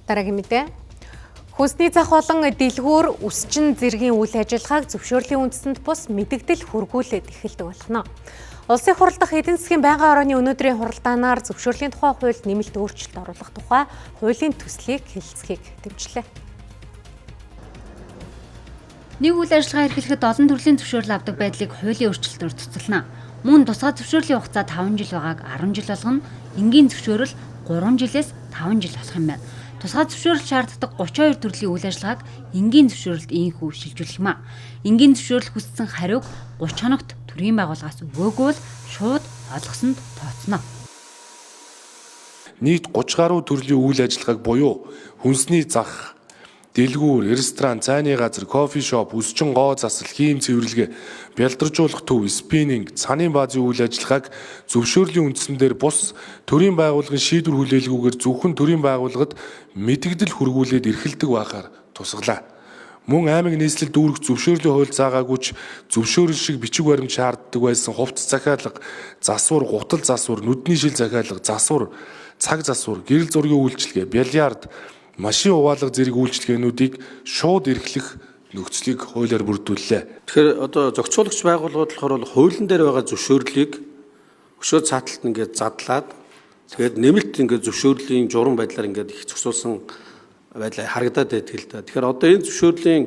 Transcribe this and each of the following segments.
Дараагийн мэдээ. Хүнсний зах болон дэлгүүр үсчин зэргийн үйл ажиллагааг зөвшөөрлийн үндэсэнд бус мэдэгдэл хүргүүлээд эхэлдэг болно. Улсын хурал дахь эдийн засгийн байнгын орооны өнөөдрийн хуралдаанаар зөвшөөрлийн тухай хуульд нэмэлт өөрчлөлт оруулах тухай хуулийн төслийг хэлэлцэхийг дэмжлээ. Нэг үйл ажиллагаа эрхлэхэд олон төрлийн зөвшөөрөл авдаг байдлыг хуулийн өөрчлөлтөөр цуцлана. Мөн тусгай зөвшөөрлийн хугацаа 5 жил байгааг 10 жил болгоно. Энгийн зөвшөөрөл 3 жилээс 5 жил болох юм байна. Тусгай зөвшөөрөл шаарддаг 32 төрлийн үйл ажиллагааг энгийн зөвшөөрөлд ийхүү шилжүүлэх юм а. Энгийн зөвшөөрөл хүссэн хариуг 30 хоногт төрийн байгууллагаас өгөөгүй бол шууд олгосонд тооцно. Нийт 30 гаруй төрлийн үйл ажиллагааг буюу хүнсний зах, дэлгүүр, ресторан, цайны газар, кофе шоп, үсчин гоо засал, хийм цэвэрлэгээ, бялдаржуулах төв, спиннинг, цаны баазын үйл ажиллагааг зөвшөөрлийн үндсэн дээр бус төрийн байгууллагын шийдвэр хүлээлгүйгээр зөвхөн төрийн байгууллагад мэдэгдэл хүргүүлээд эрхэлдэг байхаар тусгалаа. Мөн аймаг нийслэл дүүрэх зөвшөөрлийн хууль заагаагүйч зөвшөөрөл шиг бичиг баримт шаарддаг байсан хувцас захиалга, засвар, гутал засвар, нүдний шил захиалга, засвар, цаг засвар, гэрэл зургийн үйлчилгээ, бильярд, машин хуваалга зэрэг үйлчилгээнүүдийг шууд эрхлэх нөхцөлийг хуулиар бүрдүүллээ. Тэгэхээр одоо зохицуулагч байгууллагууд болохоор хуулийн дээр байгаа зөвшөөрлийг өшөө цааталт ингээд задлаад тэгээд нэмэлт ингээд зөвшөөрлийн журам байдлаар ингээд их зохицуулсан байдлаа харагдаад байдаг л да. Тэгэхээр одоо энэ зөвшөөрлийн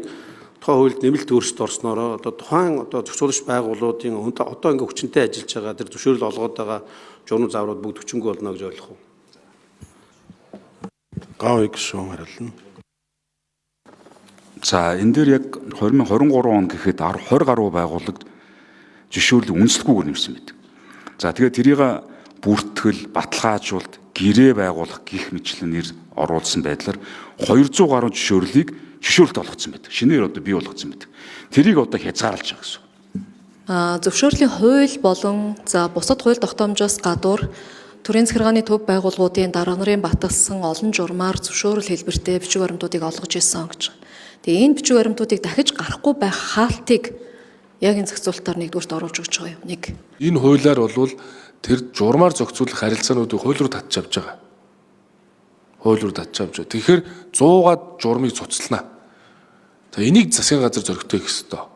тухай хуульд нэмэлт өөрчлөлт орсноороо одоо тухайн одоо зохицуулагч байгууллагуудын одоо ингээд хүчинтэй ажиллаж байгаа тэр зөвшөөрөл олгоод байгаа журам зааврууд бүгд хүчингүй болно гэж ойлгох уу? Гавыг шуун хариулна. За энэ дээр яг 2023 он гэхэд 20 гаруй байгууллагад зөвшөөрлийг үнэлэхгүйгээр нэмсэн байдаг. За тэгээд тэрийг бүртгэл, баталгаажуулалт, гэрээ байгуулах гих мэтлэн нэр оруулсан байдлаар 200 гаруй зөвшөөрөлт олгоцсон байдаг. Шинээр одоо бий болгоцсон байдаг. Тэрийг одоо хязгаарлаж байгаа гэсэн. Зөвшөөрлийн хууль болон бусад хууль тогтоомжоос гадуур төрийн захиргааны төв байгууллагуудын дарга нарын баталсан олон журмаар зөвшөөрөл хэлбэртэй бичиг баримтуудыг олгож ирсэн гэж. Тэгээ энэ бичиг баримтуудыг дахиж гарахгүй байх хаалтыг яг энэ зохицуулалтаар нэгдүгürt оруулж өгч байгаа юм. Нэг. Энэ хуулиар бол тэр журмаар зохицуулах харилцаануудыг хууль руу татж авч байгаа. Хууль руу татж авч байгаа. Тэгэхээр 100-аад журмыг цуцлана. За энийг засгийн газар зөрөгтэй хийх ёстой.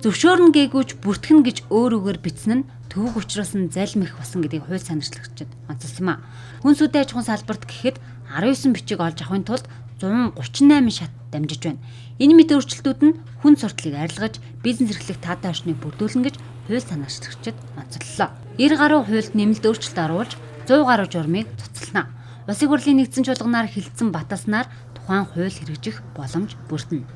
Зөвшөөрнө гээгүйч бүртгэн гэж өөр үгээр бичсэн нь төвөг учраас нь залмих болсон гэдгийг хууль санамжлагчид онцлсан юм а. Хүнсүүдийн аж ахуйн салбарт гэхэд 19 бичиг олж авахын тулд 138 шат дамжиж байна. Энэ мэт өөрчлөлтүүд нь хүн сурталыг арилгаж, бизнес эрхлэх таатай орчныг бүрдүүлнэ гэж хууль санамжлагчид онцоллоо. 90 гаруй хуульд нэмэлт өөрчлөлт оруулж 100 гаруй журмыг цуцлана. Улсын хурлын нэгдсэн чуулганаар хилцэн баталснаар тухайн хууль хэрэгжих боломж бүрдэнэ.